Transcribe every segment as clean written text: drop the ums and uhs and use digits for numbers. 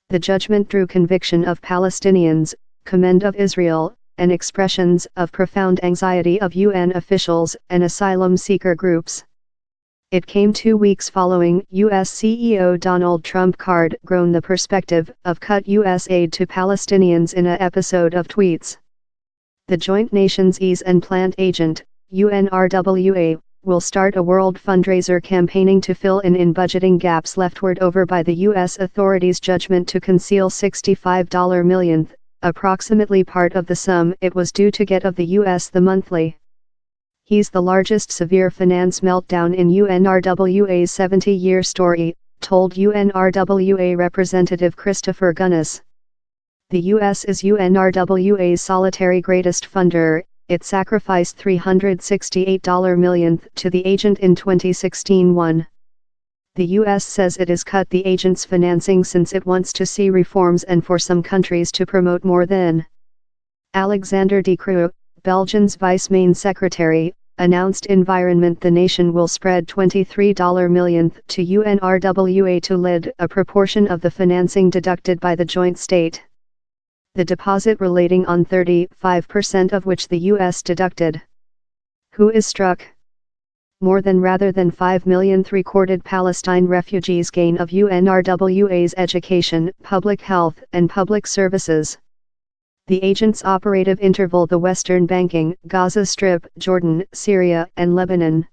The judgment drew conviction of Palestinians, commend of Israel, and expressions of profound anxiety of UN officials and asylum seeker groups. It came 2 weeks following U.S. CEO Donald Trump grown the perspective of cut U.S. aid to Palestinians in an episode of tweets. The Joint Nations Ease and Plant Agent, UNRWA, will start a world fundraiser campaigning to fill in budgeting gaps leftward over by the U.S. authorities' judgment to conceal $65 millionth, approximately part of the sum it was due to get of the U.S. the monthly. He's the largest severe finance meltdown in UNRWA's 70-year story, told UNRWA Representative Christopher Gunnis. The U.S. is UNRWA's solitary greatest funder. It sacrificed $368 millionth to the agent in 2016. The U.S. says it has cut the agent's financing since it wants to see reforms and for some countries to promote more than. Alexander De Croo, Belgium's vice main secretary, announced Environment the nation will spread $23 millionth to UNRWA to lead a proportion of the financing deducted by the joint state. The deposit relating on 35% of which the U.S. deducted. Who is struck? More than rather than 5 millionth recorded Palestine refugees gain of UNRWA's education, public health and public services. The agent's operative interval the Western Banking, Gaza Strip, Jordan, Syria and Lebanon.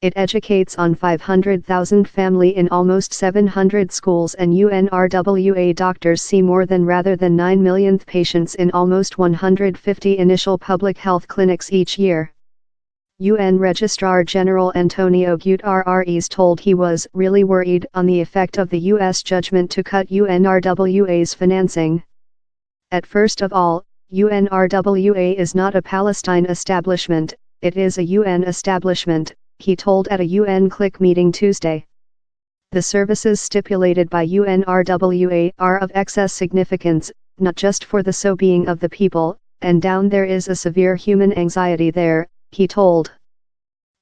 It educates on 500,000 family in almost 700 schools and UNRWA doctors see more than rather than 9 millionth patients in almost 150 initial public health clinics each year. UN Registrar General Antonio Guterres told he was really worried on the effect of the U.S. judgment to cut UNRWA's financing. At first of all, UNRWA is not a Palestine establishment, it is a UN establishment, he told at a UN CLIC meeting Tuesday. The services stipulated by UNRWA are of excess significance, not just for the so-being of the people, and down there is a severe human anxiety there, he told.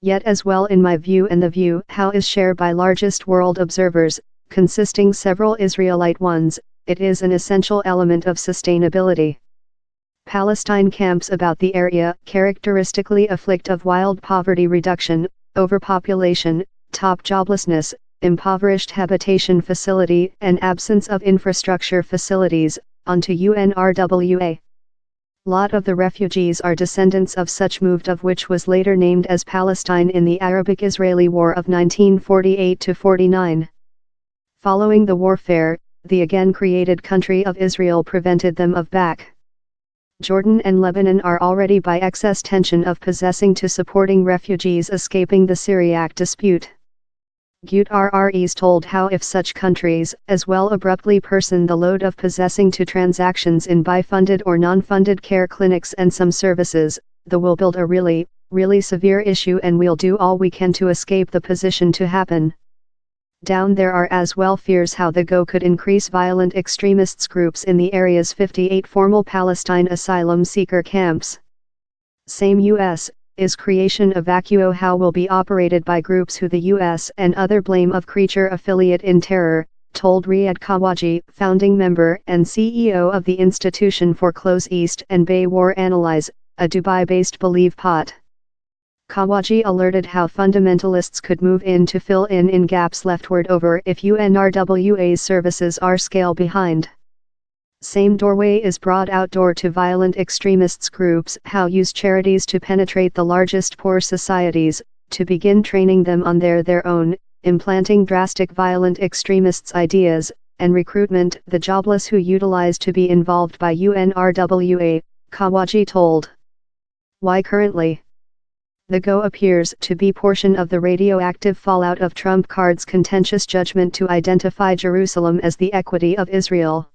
Yet as well in my view and the view how is shared by largest world observers, consisting several Israelite ones, it is an essential element of sustainability. Palestine camps about the area characteristically afflict of wild poverty reduction, overpopulation, top joblessness, impoverished habitation facility and absence of infrastructure facilities, onto UNRWA. Lot of the refugees are descendants of such moved of which was later named as Palestine in the Arabic-Israeli War of 1948-49. Following the warfare, the again created country of Israel prevented them of back. Jordan and Lebanon are already by excess tension of possessing to supporting refugees escaping the Syriac dispute. Guterres told how if such countries as well abruptly person the load of possessing to transactions in by funded or non-funded care clinics and some services, the will build a really severe issue and we'll do all we can to escape the position to happen. Down there are as well fears how the go could increase violent extremists groups in the area's 58 formal Palestine asylum seeker camps. Same U.S. is creation of vacuo how will be operated by groups who the U.S. and other blame of creature affiliate in terror, told Riyad Khawaji, founding member and CEO of the Institution for Close East and Bay War Analyze, a Dubai-based Believe pot. Khawaji alerted how fundamentalists could move in to fill in gaps leftward over if UNRWA's services are scale behind. Same doorway is broad outdoor to violent extremists groups how use charities to penetrate the largest poor societies, to begin training them on their own, implanting drastic violent extremists ideas, and recruitment the jobless who utilize to be involved by UNRWA, Khawaji told. Why currently? The go appears to be portion of the radioactive fallout of Trump's contentious judgment to identify Jerusalem as the equity of Israel.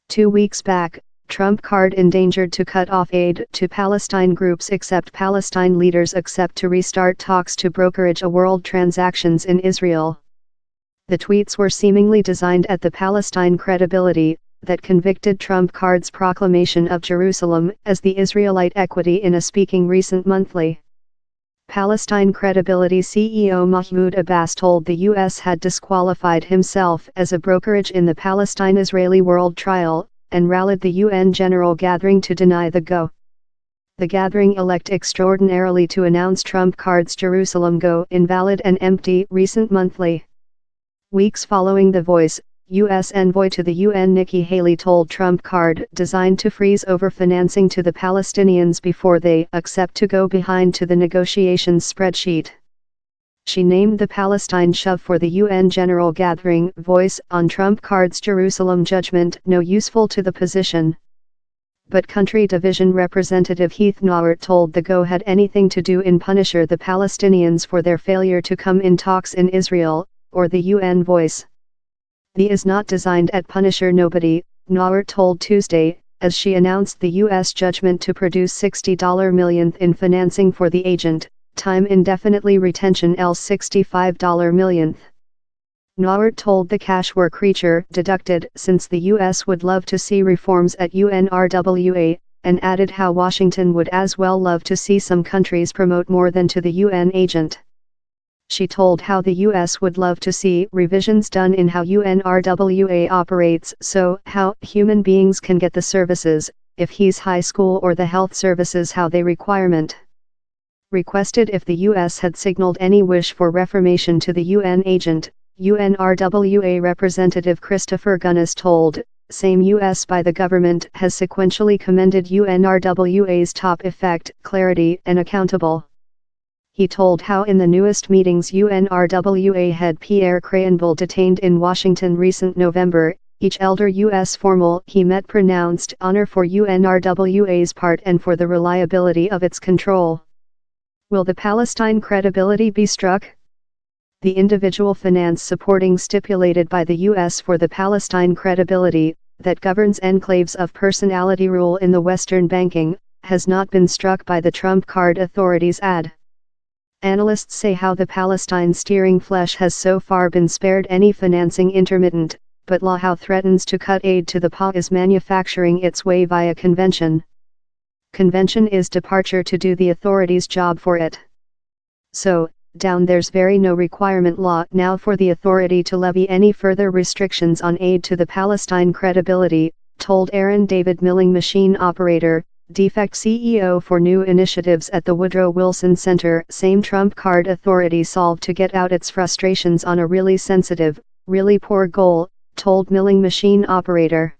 2 weeks back, Trump endangered to cut off aid to Palestine groups except Palestine leaders accept to restart talks to brokerage a world transactions in Israel. The tweets were seemingly designed at the Palestine credibility that convicted Trump's proclamation of Jerusalem as the Israelite equity in a speaking recent monthly. Palestine Credibility CEO Mahmoud Abbas told the U.S. had disqualified himself as a brokerage in the Palestine-Israeli world trial, and rallied the UN General Gathering to deny the go. The gathering elect extraordinarily to announce Trump card's Jerusalem go invalid and empty recent monthly. Weeks following the voice, U.S. envoy to the UN Nikki Haley told Trump card designed to freeze over financing to the Palestinians before they accept to go behind to the negotiations spreadsheet. She named the Palestine shove for the UN General Gathering voice on Trump card's Jerusalem judgment no useful to the position. But Country Division Representative Heath Nauert told the Go had anything to do in punisher the Palestinians for their failure to come in talks in Israel, or the UN voice. The is not designed at punisher nobody, Nauert told Tuesday, as she announced the U.S. judgment to produce $60 millionth in financing for the agent, time indefinitely retention else $65 millionth. Nauert told the cash were creature deducted since the U.S. would love to see reforms at UNRWA, and added how Washington would as well love to see some countries promote more than to the UN agent. She told how the U.S. would love to see revisions done in how UNRWA operates so how human beings can get the services, if he's high school or the health services how they requirement. Requested if the U.S. had signaled any wish for reformation to the UN agent, UNRWA Representative Christopher Gunnis told, same U.S. by the government has sequentially commended UNRWA's top effect, clarity and accountable. He told how in the newest meetings UNRWA head Pierre Crayenville detained in Washington recent November, each elder U.S. formal he met pronounced honor for UNRWA's part and for the reliability of its control. Will the Palestine credibility be struck? The individual finance supporting stipulated by the U.S. for the Palestine credibility, that governs enclaves of personality rule in the Western banking, has not been struck by the Trump card authorities add. Analysts say how the Palestine steering flesh has so far been spared any financing intermittent, but law how threatens to cut aid to the PA is manufacturing its way via convention. Convention is departure to do the authorities' job for it. So, down there's very no requirement law now for the authority to levy any further restrictions on aid to the Palestine credibility, told Aaron David Milling machine operator, defect CEO for new initiatives at the Woodrow Wilson Center. Same Trump card authority solved to get out its frustrations on a really sensitive, really poor goal, told Milling machine operator.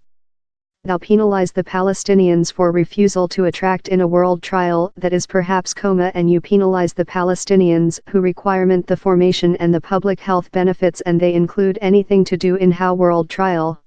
Thou penalize the Palestinians for refusal to attract in a world trial that is perhaps coma and you penalize the Palestinians who requirement the formation and the public health benefits and they include anything to do in how world trial.